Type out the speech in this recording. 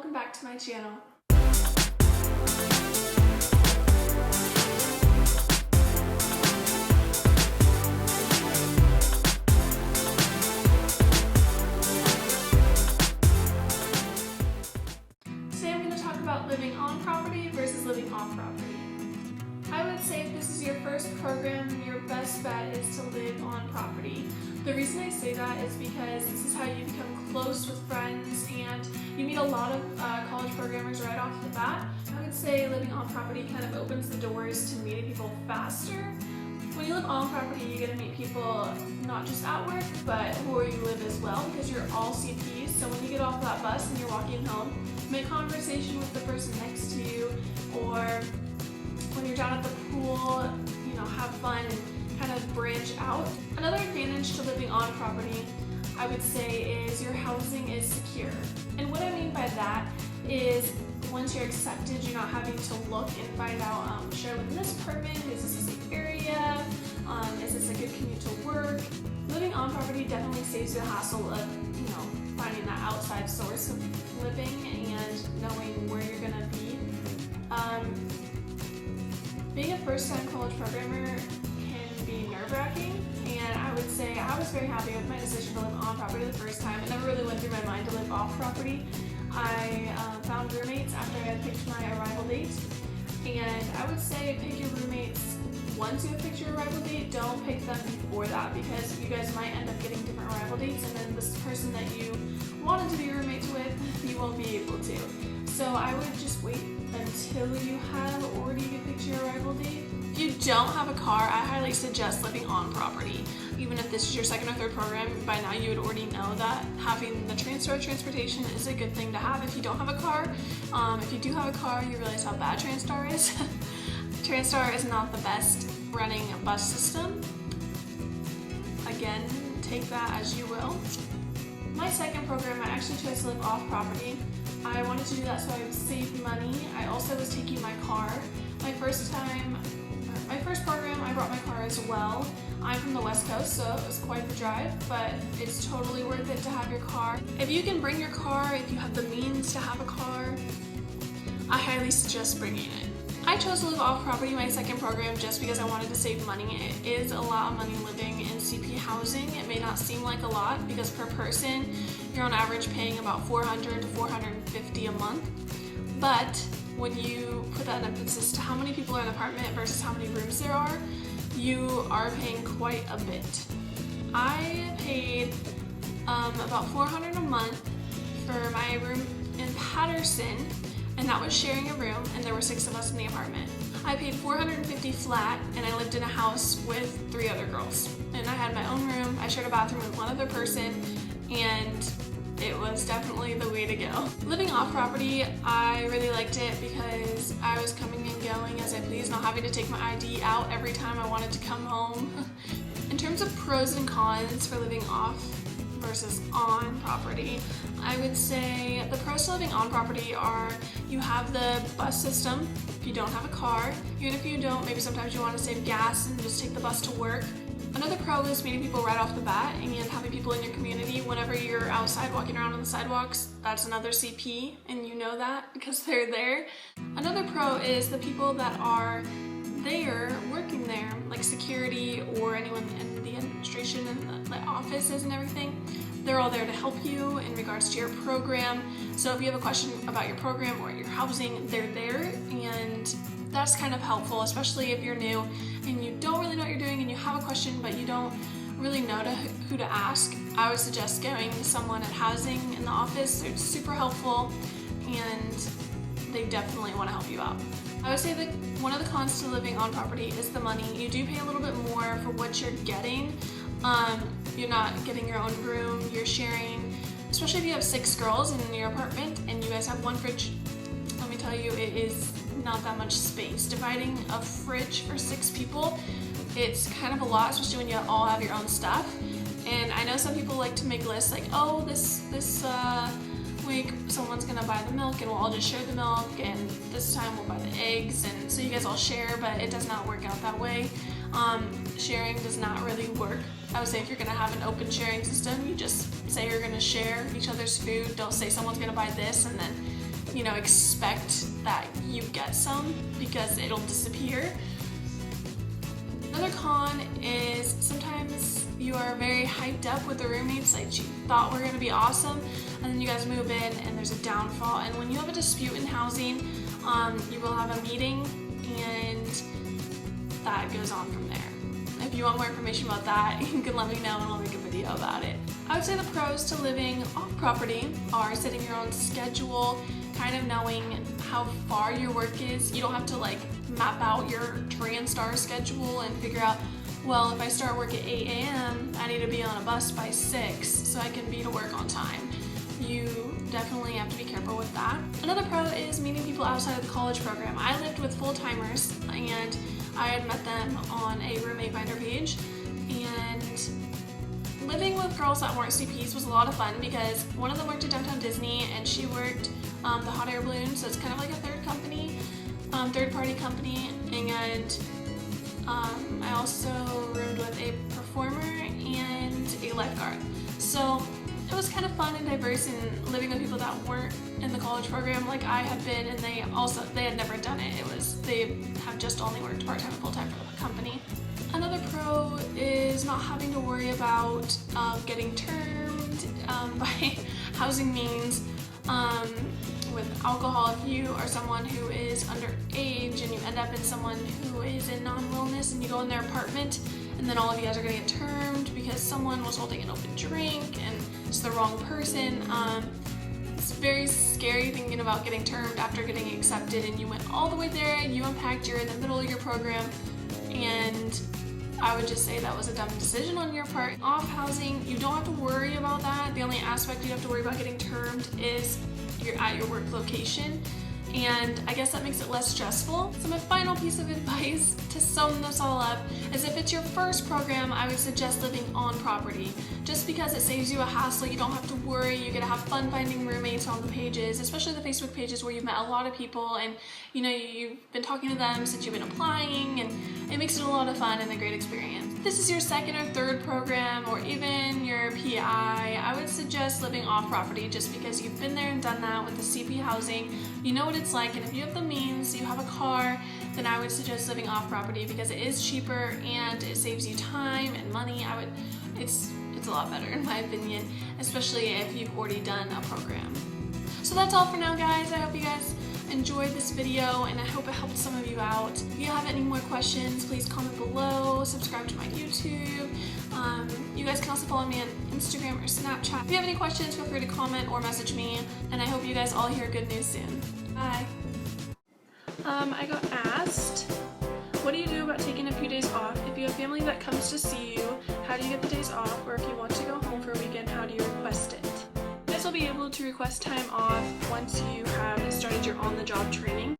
welcome back to my channel. Today I'm going to talk about living on property versus living off property. I would say if this is your first program, your best bet is to live on property. The reason I say that is because this is how you become close with friends and you meet a lot of college programmers right off the bat. I would say living on property kind of opens the doors to meeting people faster. When you live on property, you get to meet people not just at work, but where you live as well, because you're all CPs. So when you get off that bus and you're walking home, make conversation with the person next to you, or when you're down at the pool, have fun and kind of branch out. Another advantage to living on property, I would say, is your housing is secure. And what I mean by that is once you're accepted, you're not having to look and find out, should I live in this apartment? Is this a safe area? Is this a good commute to work? Living on property definitely saves you the hassle of, finding that outside source of living and knowing where you're gonna be. Being a first-time college programmer can be nerve-wracking, and I would say I was very happy with my decision to live on property the first time. It never really went through my mind to live off property. I found roommates after I had picked my arrival date, and I would say pick your roommates once you have picked your arrival date. Don't pick them before that, because you guys might end up getting different arrival dates, and then this person that you wanted to be roommates with, you won't be able to. So I would just wait until you have already picked your arrival date. If you don't have a car, I highly suggest living on property. Even if this is your second or third program, by now you would already know that having the transportation is a good thing to have if you don't have a car. If you do have a car, you realize how bad Transtar is. Transtar is not the best running bus system. Again, take that as you will. My second program, I actually chose to live off property. I wanted to do that so I would save money. I also was taking my car. My first program, I brought my car as well. I'm from the West Coast, so it was quite the drive, but it's totally worth it to have your car. If you can bring your car, if you have the means to have a car, I highly suggest bringing it. I chose to live off property my second program just because I wanted to save money. It is a lot of money living in CP housing. It may not seem like a lot because per person, you're on average paying about $400 to $450 a month. But when you put that in emphasis to how many people are in an apartment versus how many rooms there are, you are paying quite a bit. I paid about $400 a month for my room in Patterson, and that was sharing a room, and there were 6 of us in the apartment. I paid $450 flat, and I lived in a house with 3 other girls. And I had my own room, I shared a bathroom with one other person, and it was definitely the way to go. Living off property, I really liked it because I was coming and going as I pleased, not having to take my ID out every time I wanted to come home. In terms of pros and cons for living off versus on property, I would say the pros to living on property are you have the bus system if you don't have a car. Even if you don't, maybe sometimes you want to save gas and just take the bus to work. Another pro is meeting people right off the bat and having people in your community whenever you're outside walking around on the sidewalks. That's another CP, and you know that because they're there. Another pro is the people that are there, working there, like security or anyone in the administration and the offices and everything. They're all there to help you in regards to your program. So if you have a question about your program or your housing, they're there, and that's kind of helpful, especially if you're new and you don't really know what you're doing and you have a question but you don't really know who to ask. I would suggest going to someone at housing in the office. They're super helpful and they definitely want to help you out. I would say that one of the cons to living on property is the money. You do pay a little bit more for what you're getting. You're not getting your own room, you're sharing, especially if you have 6 girls in your apartment and you guys have one fridge. Let me tell you, it is not that much space. Dividing a fridge for 6 people, it's kind of a lot, especially when you all have your own stuff. And I know some people like to make lists like, oh, this week someone's gonna buy the milk and we'll all just share the milk, and this time we'll buy the eggs, and so you guys all share, but it does not work out that way. Sharing does not really work. I would say if you're gonna have an open sharing system, you just say you're gonna share each other's food. Don't say someone's gonna buy this and then expect that you get some because it'll disappear. Another con is sometimes you are very hyped up with the roommates that you thought were going to be awesome, and then you guys move in and there's a downfall. And when you have a dispute in housing, you will have a meeting and that goes on from there. If you want more information about that, you can let me know and I'll make a video about it. I would say the pros to living off property are setting your own schedule, kind of knowing how far your work is. You don't have to map out your TransStar schedule and figure out, well, if I start work at 8 a.m., I need to be on a bus by 6 so I can be to work on time. You definitely have to be careful with that. Another pro is meeting people outside of the college program. I lived with full-timers and I had met them on a roommate finder page, and living with girls that weren't CPs was a lot of fun because one of them worked at Downtown Disney and she worked the hot air balloon, so it's kind of like a third-party company, and I also roomed with a performer and a lifeguard. So it was kind of fun and diverse in living with people that weren't in the college program like I had been, and they had never done it. They have just only worked part-time and full-time for the company. Another pro is not having to worry about getting termed by housing means with alcohol. If you are someone who is underage and you end up in someone who is in non-wellness and you go in their apartment and then all of you guys are going to get termed because someone was holding an open drink and it's the wrong person. It's very scary thinking about getting termed after getting accepted and you went all the way there, you unpacked, you're in the middle of your program, and I would just say that was a dumb decision on your part. Off housing, you don't have to worry about that. The only aspect you have to worry about getting termed is you're at your work location, and I guess that makes it less stressful. So my final piece of advice to sum this all up is if it's your first program, I would suggest living on property. Just because it saves you a hassle, you don't have to worry, you get to have fun finding roommates on the pages, especially the Facebook pages where you've met a lot of people and you've been talking to them since you've been applying, and it makes it a lot of fun and a great experience. If this is your second or third program or even your PI, I would suggest living off property just because you've been there and done that with the CP housing. You know what it's like, and if you have the means, you have a car, then I would suggest living off property because it is cheaper and it saves you time and money. It's a lot better in my opinion, especially if you've already done a program. So that's all for now, guys. I hope you guys enjoyed this video and I hope it helped some of you out. If you have any more questions, please comment below, subscribe to my YouTube. You guys can also follow me on Instagram or Snapchat. If you have any questions, feel free to comment or message me, and I hope you guys all hear good news soon. Bye. I got asked, what do you do about taking a few days off? If you have family that comes to see you, how do you get the days off? Or if you want to go home for a weekend, how do you request it? You guys will be able to request time off once you have started your on-the-job training.